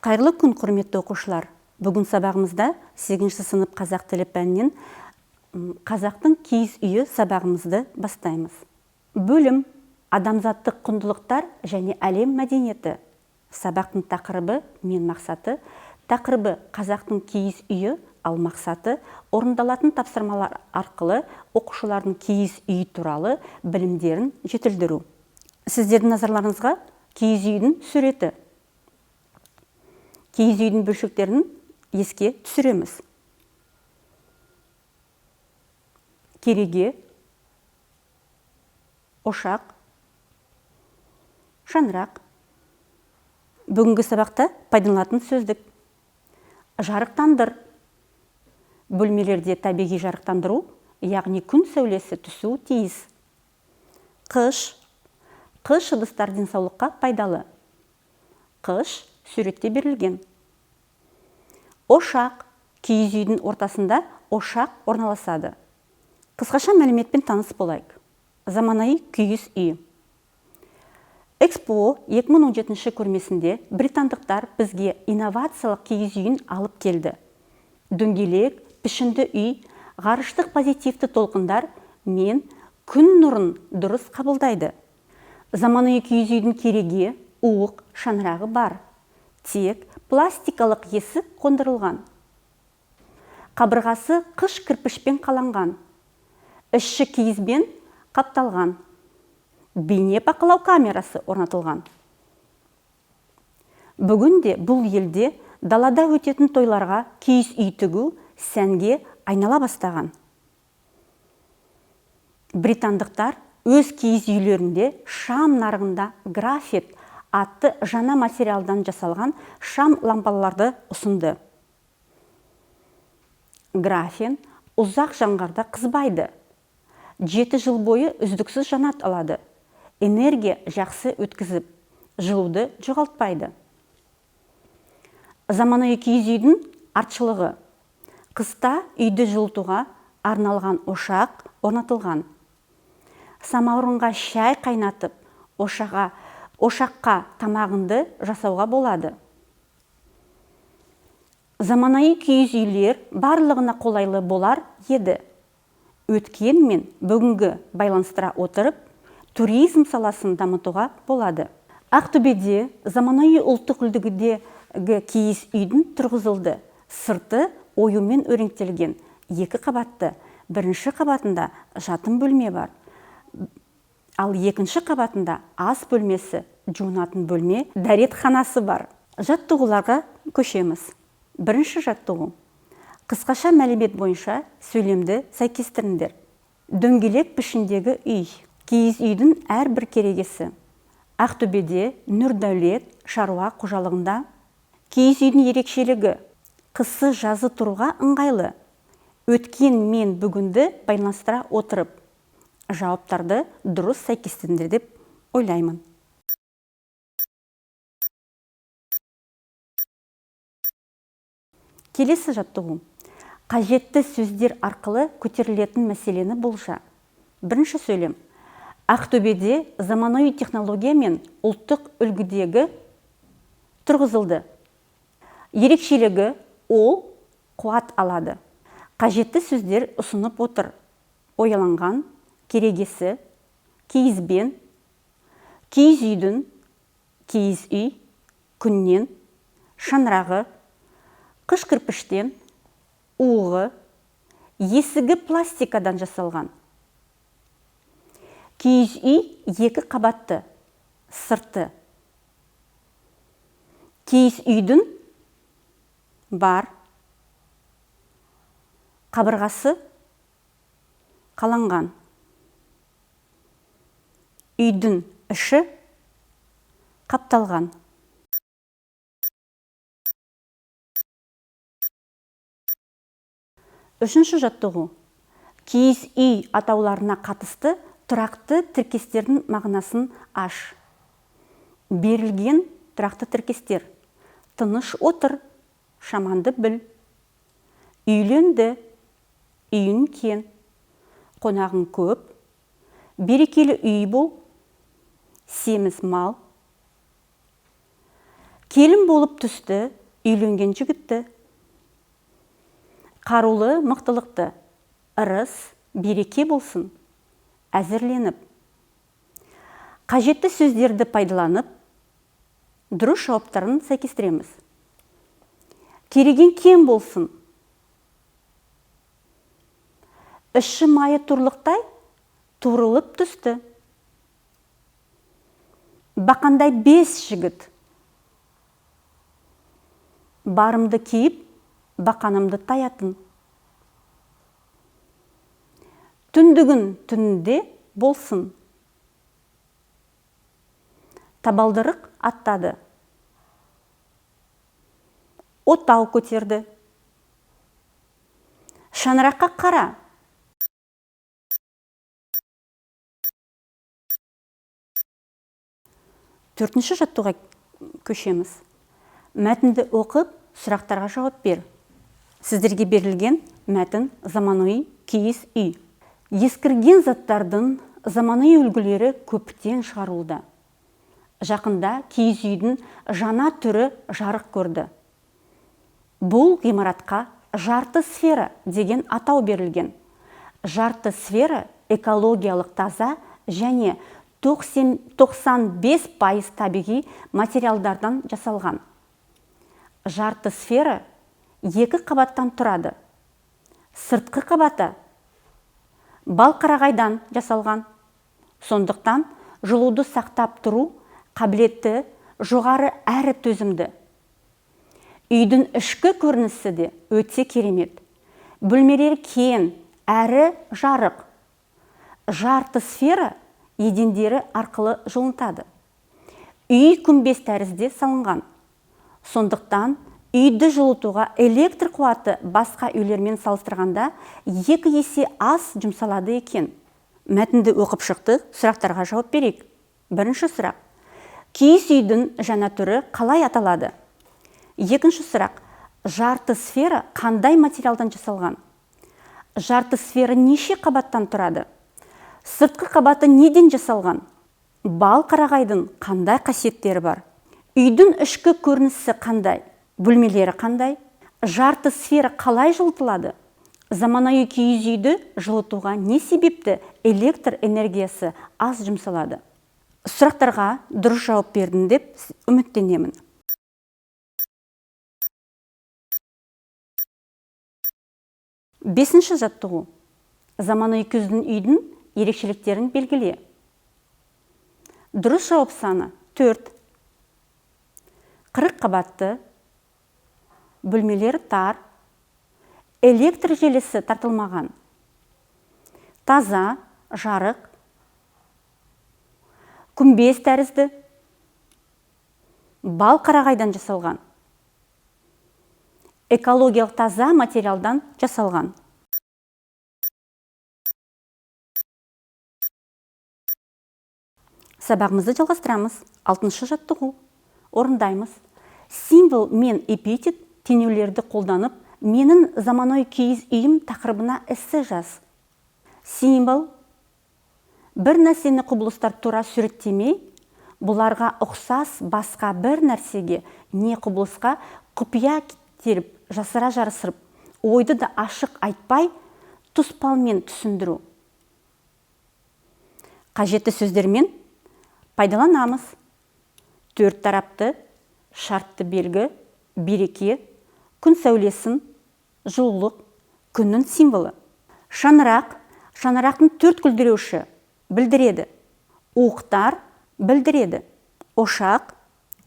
Қайырлы күн, құрметті оқушылар. Бүгін сабағымызда 8-ші сынып қазақ тілі пәнінен қазақтың киіз үйі сабағымызды бастаймыз. Бөлім адамзаттық құндылықтар және әлем мәдениеті. Сабақтың тақырыбы мен мақсаты. Тақырыбы қазақтың киіз үйі, ал мақсаты орындалатын тапсырмалар арқылы оқушылардың киіз үйі туралы білімдерін жетілдіру. Сіздердің назарларыңызға киіз үйдің суреті. Киіз үйдің бөлшектерін еске түсіреміз. Кереге, ошақ, шаңырақ. Бүгінгі сабақта пайдаланылатын сөздік. Жарықтандыр. Бөлмелерде табиғи жарықтандыру, яғни күн сәулесі түсуі тиіс. Қыш. Қыш ыдыстар денсаулыққа пайдалы. Қыш суретте берілген. Ошақ. Киіз үйдің ортасында ошақ орналасады. Қысқаша мәліметпен таныс болайық. Заманауи киіз үй. Экспо 2017 көрмесінде британдықтар бізге инновациялық киіз үйін алып келді. Дөңгелек, пішінді үй, ғарыштық позитивті толқындар мен күн нұрын дұрыс қабылдайды. Заманауи киіз үйдің кереге, уық, шаңырағы бар. Тек пластикалық есік қондырылған. Қабырғасы қыш кірпішпен қаланған. Іші киізбен қапталған. Бейне бақылау камерасы орнатылған. Бүгінде бұл елде далада өтетін тойларға киіз үй тігу сәнге айнала бастаған. Британдықтар өз киіз үйлерінде шам нарығында графит атты жаңа материалдан жасалған шам лампаларды ұсынды. Графин ұзақ жаңғарда қызбайды. 7 жыл бойы үздіксіз жанат алады. Энергия жақсы өткізіп, жылуды жоғалтпайды. Заманауи киіз үйдің артықшылығы. Қыста үйді жылытуға арналған ошақ орнатылған. Самаурынға шай қайнатып, ошаққа тамағыңды жасауға болады. Заманауи киіз үйлер барлығына қолайлы болар еді. Өткен мен бүгінгі байланыстыра отырып, туризм саласын дамытуға болады. Ақтөбеде заманауи ұлттық үлгідегі киіз үйдің тұрғызылды. Сырты оюмен өрнектелген. 2 қабатты. Бірінші қабатында жатын бөлме бар. Ал екінші қабатында ас бөлмесі, жуынатын бөлме, дәретханасы бар. Жаттығуларға көшеміз. Бірінші жаттығу. Қысқаша мәлімет бойынша сөйлемді сәйкестіріңдер. Дөңгелек пішіндегі үй. Киіз үйдің әрбір керегесі. Ақтөбеде Нұрдәулет шаруа қожалығында. Киіз үйдің ерекшелігі. Қысы жазы тұруға ыңғайлы. Өткен мен бүгінді байланыстыра отырып. Жауаптарды дұрыс сәйкестіріңдер деп ойлаймын. Келесі жаттығу. Қажетті сөздер арқылы көтерілетін мәселені болжа. Бірінші сөйлем. Ақтөбеде заманауи технология мен ұлттық үлгідегі тұрғызылды. Ерекшелігі ол қуат алады. Қажетті сөздер ұсынып отыр. Ояланған, керегесі, киізбен, киіз үйдің, киіз үй, күннен, шаңырағы, қыш кірпіштен, уығы, есігі пластикадан жасалған. Киіз үй 2 қабатты, сырты. Киіз үйдің бар. Қабырғасы қаланған. Үйдің іші қапталған. Үшінші жаттығу. Киіз үй атауларына қатысты тұрақты тіркестердің мағынасын аш. Берілген тұрақты тіркестер. Тыныш отыр, шаманды біл. Үйленді, үйін кен. Қонағың көп. Берекелі үй бол. Семіз мал. келін болып түсті, үйленген жігітті. Қарулы мықтылықты, ырыс, береке болсын, әзірленіп. Қажетті сөздерді пайдаланып, дұрыс жауаптарын сәйкестіреміз. Кереген кем болсын. Іші майы турлықтай турылып түсті. Бақандай 5 жігіт. Барымды киіп, бақанымды таятын. Түндігін түнінде болсын. Табалдырық аттады. Отау көтерді. Шаңыраққа қара. Төртінші жаттығуға көшеміз. Мәтінді оқып, сұрақтарға жауап бер. Сіздерге берілген мәтін заманауи киіз үй. Ескірген заттардың заманауи үлгілері көптен шығарылды. Жақында киіз үйдің жаңа түрі жарық көрді. Бұл ғимаратқа жарты сфера деген атау берілген. Жарты сфера экологиялық таза және 95% табиғи материалдардан жасалған. Жарты сфера 2 қабаттан тұрады. Сыртқы қабаты балқарағайдан жасалған. Сондықтан жылуды сақтап тұру қабілеті жоғары әрі төзімді. Үйдің ішкі көрінісі де өте керемет. Бөлмелер кең, әрі жарық. Жарты сфера едендері арқылы жылынтады. Үй күмбез тәрізде салынған. Сондықтан үйді жылытуға электр қуаты басқа үйлермен салыстырғанда 2 есе аз жұмсалады екен. Мәтінді оқып шықты, сұрақтарға жауап берейік. Бірінші сұрақ. Киіз үйдің жаңа түрі қалай аталады? Екінші сұрақ. Жарты сфера қандай материалдан жасалған? Жарты сфера неше қабаттан тұрады? Сыртқы қабаты неден жасалған? Бал қарағайдың қандай қасиеттері бар? Үйдің ішкі көрінісі қандай? Бөлмелері қандай? Жарты сфера қалай жылытылады? Заманауи киіз үйді жылытуға не себепті электр энергиясы аз жұмсалады? Сұрақтарға дұрыс жауап бердім деп үміттенемін. Бесінші жаттығу. Заманауи киіз үйдің ерекшеліктерін белгіле. Дұрыс жауап саны 4. 40 қабатты, бөлмелері тар, электр желісі тартылмаған, таза, жарық, күмбез тәрізді, бал қарағайдан жасалған, экологиялық таза материалдан жасалған. Сабағымызды жалғастырамыз. 6-шы жаттығу. Орындаймыз. Символ мен эпитет теңеулерді қолданып, менің заманауи киіз үйім тақырыбына эссе жаз. Символ бір нәрсені құбылыстар тура суреттемей, бұларға ұқсас басқа бір нәрсеге не құбылысқа құпия теріп, жасыра жарысырып, ойды да ашық айтпай, тұспалмен түсіндіру. Қажетті сөздермен пайдаланамыз. 4 тарапты, шартты белгі, береке, күн сәулесін, жылулық, күннің символы. Шаңырақ, шаңырақтың 4 күлдіреуші білдіреді. Уықтар білдіреді. Ошақ,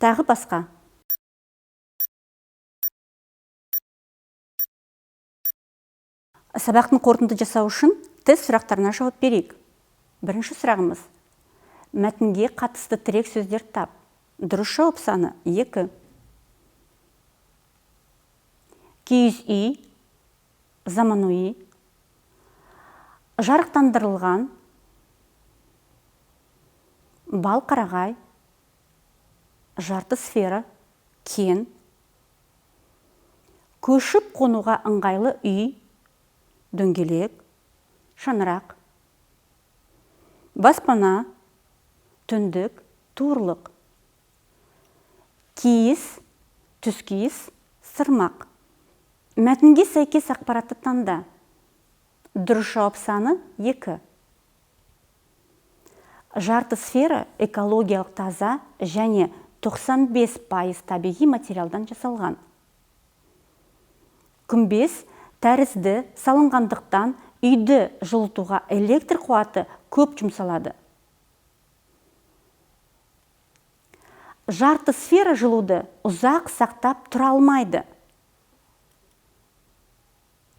тағы басқа. Сабақтың қорытынды жасау үшін тест сұрақтарына жауап берейік. Бірінші сұрағымыз. Мәтінге қатысты тірек сөздер тап. Дұрыс жауап саны 2. Киіз үй, заманауи, жарықтандырылған, бал қарағай, жарты сфера, кен, көшіп қонуға ыңғайлы үй, дөңгелек, шаңырақ, баспана, түндік, туырлық. киіз, түскиіз, сырмақ. Мәтінге сәйкес ақпаратты таңда. Дұрыс жауап саны 2. Жарты сфера экологиялық таза және 95% табиғи материалдан жасалған. Күмбез тәрізді салынғандықтан үйді жылытуға электр қуаты көп жұмсалады. Жарты сфера жылуды ұзақ сақтап тұра алмайды.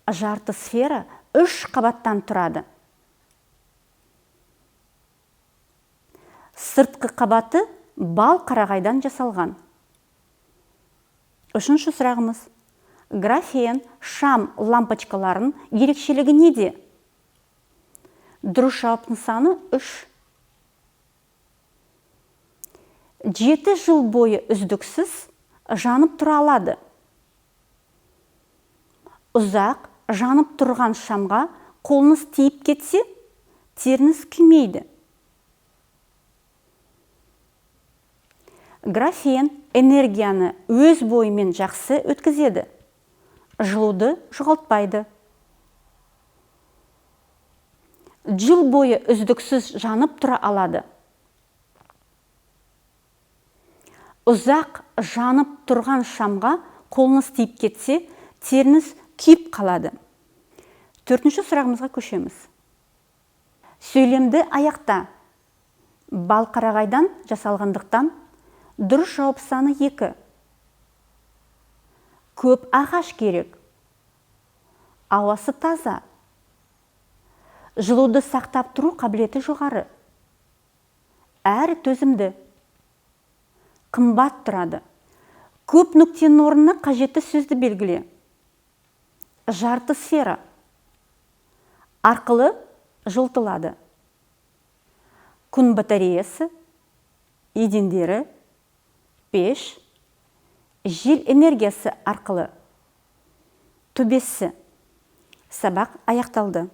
Жарты сфера 3 қабаттан тұрады. Сыртқы қабаты бал қарағайдан жасалған. 3-ші сұрағымыз. Графен шам лампочкаларын ерекшелігі неде? Дұрыс жауаптың саны 3. 7 жыл бойы үздіксіз жанып тұра алады. Ұзақ жанып тұрған шамға қолыңыз тиіп кетсе, теріңіз күймейді. Графен энергияны өз бойымен жақсы өткізеді. Жылуды жоғалтпайды. Жыл бойы үздіксіз жанып тұра алады. Ұзақ жанып тұрған шамға қолыңыз тиіп кетсе, теріңіз күйіп қалады. 4-ші сұрағымызға көшеміз. Сөйлемді аяқта. Бал қарағайдан жасалғандықтан дұрыс жауап саны 2. Көп ағаш керек. Ауасы таза. Жылуды сақтап тұру қабілеті жоғары. Әрі төзімді. Қымбат тұрады. Көп нүктенің орнына қажетті сөзді белгіле. Жарты сфера. Арқылы жылтылады. Күн батареясы, едендері, пеш, жел энергиясы арқылы. Төбесі. Сабақ аяқталды.